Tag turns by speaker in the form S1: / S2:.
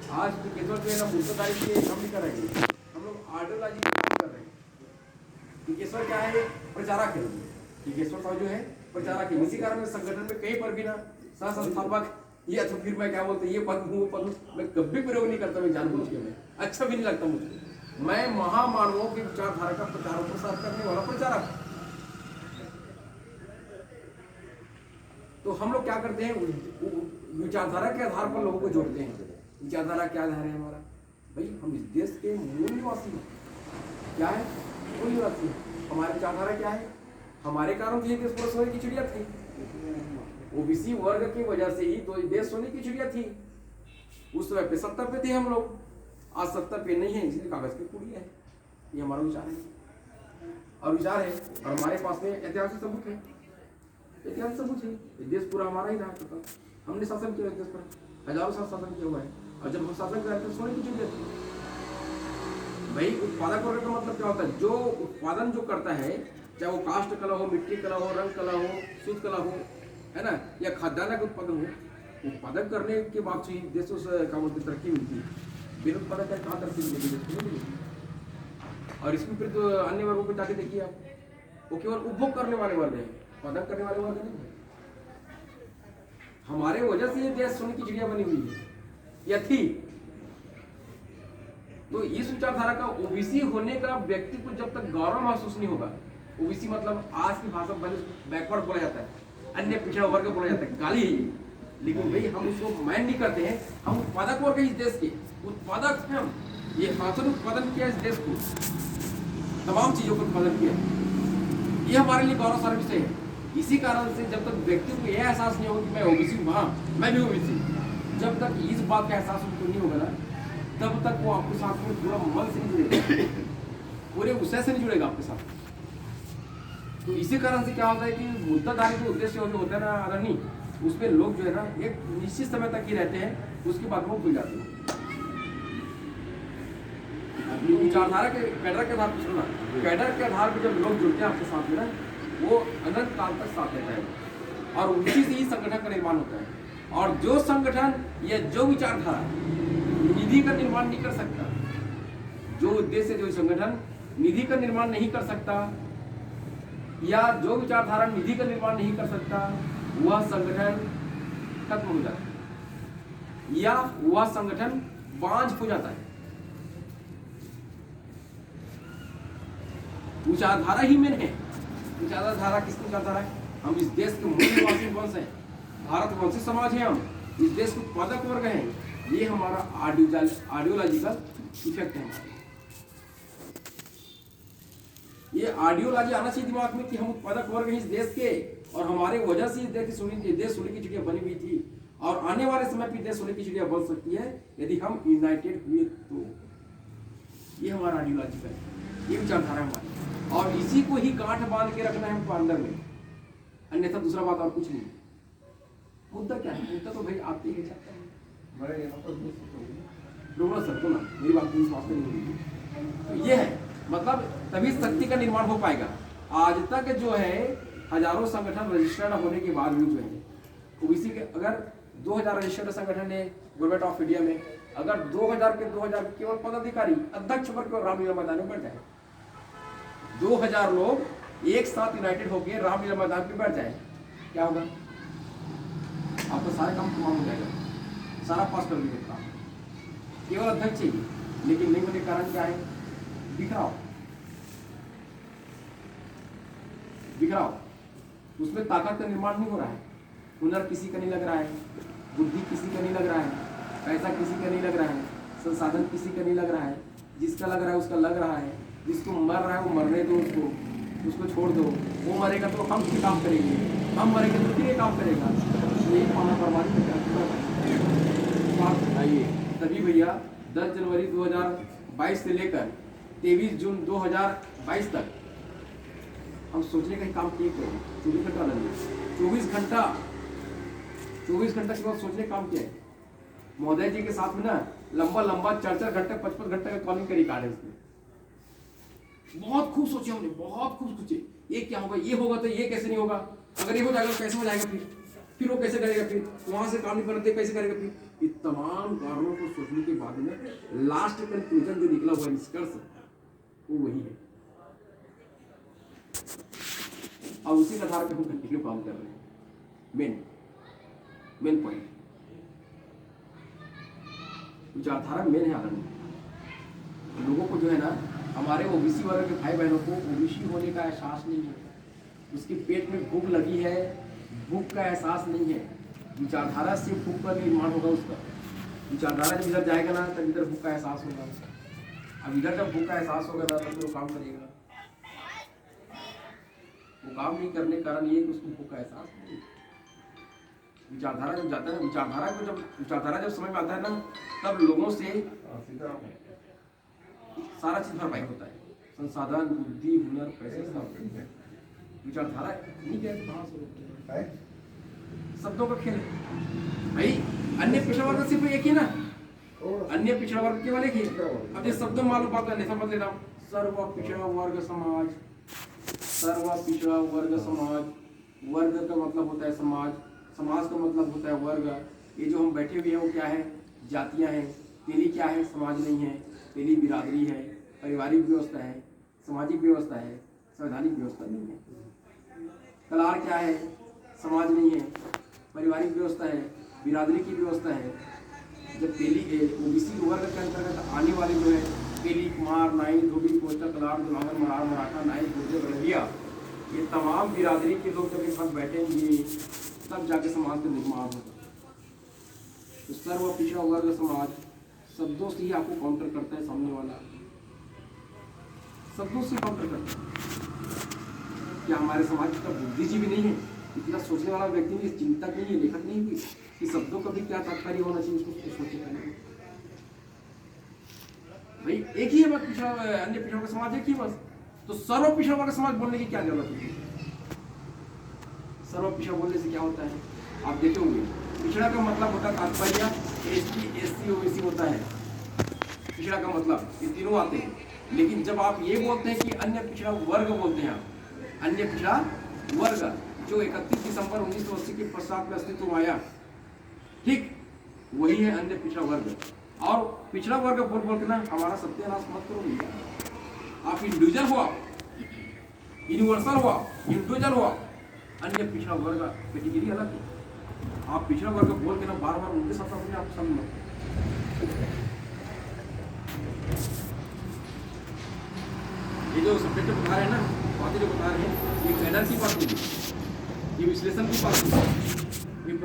S1: आज टिकेश्वर जो है ना मुद्दादारी के काम नहीं कर रहे हैं, हम लोग आइडियोलॉजी के काम कर रहे हैं। टिकेश्वर क्या है? प्रचारक है। टिकेश्वर साहब जो है प्रचारक है। इसी कारण संगठन में कहीं पर भी ना सह संस्थापक या तो फिर मैं क्या बोलते ये पद हूँ वो पद हूँ, मैं कभी प्रयोग नहीं करता। मैं जानबूझ के मैं अच्छा भी नहीं लगता मुझे। मैं महामानवों की विचारधारा का प्रचार प्रसार करने वाला प्रचारक। तो हम लोग क्या करते हैं, विचारधारा के आधार पर लोगों को जोड़ते हैं। विचारधारा क्या आधार है हमारा? भाई हम इस देश के मूल निवासी हैं। क्या है? मूल निवासी। हमारी विचारधारा क्या है? हमारे कारण तो ये देश पूरा सोने की चिड़िया थी। ओबीसी वर्ग की वजह से ही तो देश सोने की चिड़िया थी। उस समय पे सत्ता पे थे हम लोग, आज सत्ता पे नहीं है, इसलिए कागज की पुड़िया है। ये हमारा विचार है और विचार है, और हमारे पास में ऐतिहासिक सबूत है। ऐतिहासिक सबूत है। देश पूरा हमारा ही रहा था। हमने शासन किया देश पर, हजारों साल शासन किया हुआ है। और जब हम शासन कर रहे थे सोने की चिड़िया थी। भाई उत्पादक वर्ग का मतलब क्या होता है? जो उत्पादन जो करता है, चाहे वो काष्ठ कला हो, मिट्टी कला हो, रंग कला हो, सूत कला हो, है ना, या खाद्यान्न का उत्पादन हो। उत्पादन करने के बाद से देशों से क्या बोलते तरक्की मिलती है। बिना उत्पादन का कहाँ तरक्की मिलेगी? और इसके फिर तो अन्य वर्गों को जाके देखिए आप, वो केवल उपभोग करने वाले वर्ग हैं, उत्पादन करने वाले वर्ग नहीं है। हमारे वजह से ये देश सोने की चिड़िया बनी हुई है या थी। तो इस विचारधारा का ओबीसी होने का व्यक्ति को जब तक गौरव महसूस नहीं होगा, ओबीसी मतलब आज की भाषा में बैकवर्ड बोला जाता है, अन्य पिछड़ा वर्ग बोला जाता है, गाली है। लेकिन भाई हम उसको माइंड नहीं करते हैं। हम उत्पादक वर्ग इस देश के उत्पादक हैं। हम ये हाथों उत्पादन किया इस देश को, तमाम चीजों को उत्पादन किया। ये हमारे लिए गौरवशाली विषय है। इसी कारण से जब तक व्यक्ति को यह एहसास नहीं होगा कि मैं ओबीसी हूँ, हाँ मैं भी ओबीसी, जब तक इस बात का एहसास उनको नहीं होगा ना, तब तक वो आपके साथ में पूरा मन से नहीं जुड़ेगा, पूरे विषय से नहीं जुड़ेगा आपके साथ। तो इसी कारण से क्या होता है कि मुद्दादारी जो उद्देश्य होता है ना आदरणीय, उसमें लोग जो है ना एक निश्चित समय तक ही रहते हैं, उसके बाद वो भूल जाते हैं। विचारधारा के कैडर के आधार पर सुनना, कैडर के आधार पर जब लोग जुड़ते हैं आपके साथ में ना, वो अनंत काल तक साथ रहता है और उसी से ही संगठन का निर्माण होता है। और जो संगठन या जो विचारधारा निधि का निर्माण नहीं कर सकता, जो उद्देश्य जो संगठन निधि का निर्माण नहीं कर सकता, या जो विचारधारा निधि का निर्माण नहीं कर सकता, वह संगठन खत्म हो जाता है या वह संगठन बांझ हो जाता है। विचारधारा ही मेन है। विचारधारा किसकी विचारधारा है? हम इस देश के मूल निवासी वंश हैं, भारतवंशी समाज है, हम इस देश के उत्पादक वर्ग हैं। ये हमारा आइडियोलॉजिकल इफेक्ट है। ये आइडियोलॉजी आना चाहिए दिमाग में कि हम उत्पादक वर्ग हैं इस देश के, और हमारे वजह से इस देश सोने की चिड़िया बनी हुई थी, और आने वाले समय पर देश सोने की चिड़िया बन सकती है यदि हम यूनाइटेड हुए तो। ये हमारा आइडियोलॉजिकल है, ये विचारधारा है हमारी, और इसी को ही गांठ बांध के रखना है हमको अंदर में, अन्यथा दूसरा बात और कुछ नहीं। मुद्दा क्या है? मुद्दा तो भाई आपके ही चाहता है। सर तो ना मेरी बात को विश्वास नहीं होगी। तो ये है मतलब, तभी शक्ति का निर्माण हो पाएगा। आज तक जो है हजारों संगठन रजिस्टर्ड होने के बाद भी जो है ओबीसी के, अगर 2000 रजिस्टर्ड संगठन है गवर्नमेंट ऑफ इंडिया में, अगर 2000 केवल पदाधिकारी अध्यक्ष पर केवल रामलीला मैदान में बैठ जाए, 2000 लोग एक साथ यूनाइटेड होकर रामलीला मैदान पे बैठ जाए, क्या होगा? आपका सारे काम तमाम हो जाएगा, सारा पास कर देगा काम। केवल अध्यक्ष चाहिए, लेकिन नहीं होने के कारण क्या है? बिखराव। उसमें ताकत का निर्माण नहीं हो रहा है, हुनर किसी का नहीं लग रहा है, बुद्धि किसी का नहीं लग रहा है, पैसा किसी का नहीं लग रहा है, संसाधन किसी का नहीं लग रहा है। जिसका लग रहा है उसका लग रहा है, जिसको मर रहा है वो मरने दो, उसको छोड़ दो। वो मरेगा तो हम भी काम करेंगे, हम मरेंगे तो फिर ये काम करेगा। यही पाना बर्बादी आइए। तभी भैया 10 जनवरी 2022 से लेकर 23 जून 2022 तक हम सोचने का ही काम किए थे। 24 घंटा लगे, 24 घंटा के बाद सोचने का काम किया है। महोदय जी के साथ में ना लंबा 4 घंटे 55 घंटे का कॉलिंग का रिकॉर्ड है उसमें। बहुत खूब सोचे हमने, बहुत खूब सोचे। ये क्या होगा, ये होगा तो ये कैसे नहीं होगा, अगर ये हो जाएगा तो कैसे हो जाएगा, फिर वो कैसे करेगा, फिर वहां से काम नहीं करते कैसे करेगा, फिर इन तमाम कारणों को सोचने के बाद में लास्ट कंक्लूजन जो निकला हुआ निष्कर्ष वो वही है। और उसी के आधार पर हम कंटिन्यू काम कर रहे हैं। मेन पॉइंट विचारधारा मेन है आदरणीय। लोगों को जो है ना, हमारे ओबीसी वर्ग के भाई बहनों को ओबीसी होने का एहसास नहीं है। उसके पेट में भूख लगी है, भूख का एहसास नहीं है। विचारधारा से भूख का निर्माण होगा उसका। विचारधारा जब इधर जाएगा ना तब इधर भूख का एहसास होगा। अब इधर जब भूख का एहसास होगा ना तब वो काम करेगा। वो काम नहीं करने के कारण ये कि उसको भूख का एहसास नहीं। विचारधारा जब जाता है, विचारधारा जब समझ में आता है ना, तब लोगों से सारा चीज भरपाई होता है। संसाधन, बुद्धि, हुनर, पैसे सब। विचारधारा नहीं कहते कहाँ से होती है? शब्दों का खेल है भाई। अन्य पिछड़ा वर्ग सिर्फ एक ही ना, अन्य पिछड़ा वर्ग केवल एक ही। अब ये शब्दों मालूम बात है, समझ लेना। सर्व पिछड़ा वर्ग समाज, सर्व पिछड़ा वर्ग समाज। वर्ग का मतलब होता है समाज, समाज का मतलब होता है वर्ग। ये जो हम बैठे हुए हैं वो क्या है? जातियां हैं। तेली क्या है? समाज नहीं है। तेली बिरादरी है, पारिवारिक व्यवस्था है, सामाजिक व्यवस्था है, संवैधानिक व्यवस्था नहीं है। कलार क्या है? समाज नहीं है, पारिवारिक व्यवस्था है, बिरादरी की व्यवस्था है। जब तेली ओबीसी वर्ग के अंतर्गत आने वाले जो है तेली, कुमार, नाई, धोबी, कोष्टा, कलार, दुल्हागर, मरार, मराठा, नाई, गुर्जर, गड़हिया, ये तमाम बिरादरी के लोग जब एक साथ बैठेंगे तब जाके समाज का निर्माण होगा। तो सर्व पिछड़ा वर्ग समाज शब्दों से ही आपको काउंटर करता है। सामने वाला शब्दों से काउंटर करता है। क्या हमारे समाज का बुद्धिजीवी नहीं है? इतना सोचने वाला व्यक्ति नहीं, चिंतक नहीं है, लेखक नहीं है कि शब्दों का भी क्या तात्पर्य होना चाहिए, उसको सोचेगा नहीं भाई। एक ही है बस पिछड़ा, अन्य पिछड़ा वर्ग समाज एक ही बस। तो सर्व पिछड़ा वर्ग समाज बोलने की क्या जरूरत है? सर्व पिछड़ा बोलने से क्या होता है? आप देखे होंगे, पिछड़ा का मतलब होता है तात्पर्य एसटी, एससी, ओबीसी होता है पिछड़ा का मतलब। ये तीनों आते हैं। लेकिन जब आप ये बोलते हैं कि अन्य पिछड़ा वर्ग बोलते हैं, अन्य पिछड़ा वर्ग जो 31 दिसंबर 1980 के पश्चात में अस्तित्व में आया, ठीक वही है अन्य पिछड़ा वर्ग। और पिछड़ा वर्ग बोल बोल के ना हमारा सत्यानाश मत करो भैया। आप इंडिविजुअल हुआ, यूनिवर्सल हुआ, इंडिविजुअल हुआ, अन्य पिछड़ा वर्ग कैटेगरी अलग है। आप पिछड़ा वर्ग बोल के ना बार बार उनके साथ अपने आप समझ लो। ये जो सब्जेक्ट बता रहे हैं ना, बातें जो बता रहे हैं, ये पैनल की बात नहीं, ये विश्लेषण की बात नहीं, ये